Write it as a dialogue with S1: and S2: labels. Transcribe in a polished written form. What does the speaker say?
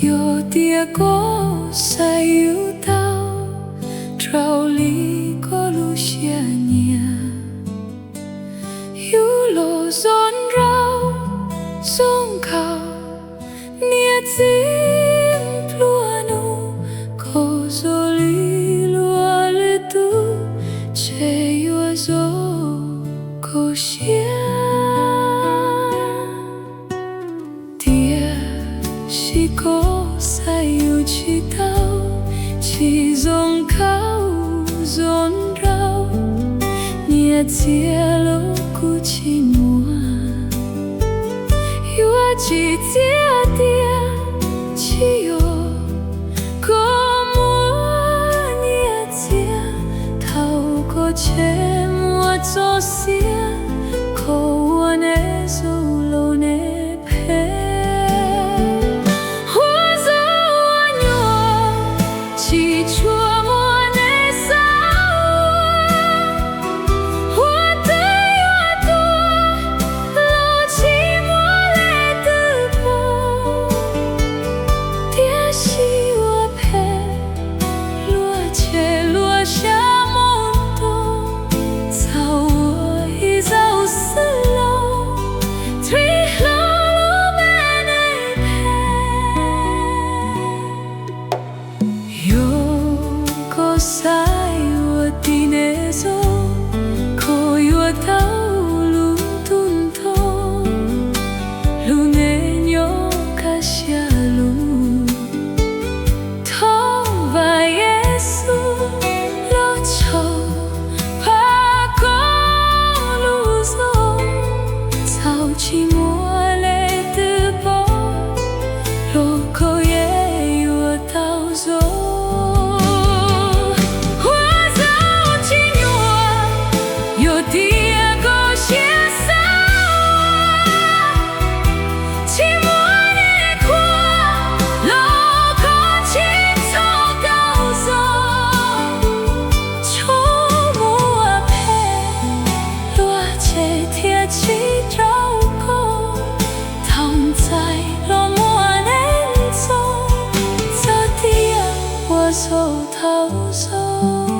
S1: 有点过塞有到，朝里过路些年，有路zon绕zon靠，年纪落努，口说里落了度，却有走口些。是个塞有祈祷，其中靠zon绕，年纪了古奇莫，有啊几天的只有个莫年纪，透过切莫做些，口我那走路那陪。塞我的那走，可有道路顿头，路内有个下路，头发耶稣老丑，怕过路走，早起莫来的包，路口也有道走。走逃走。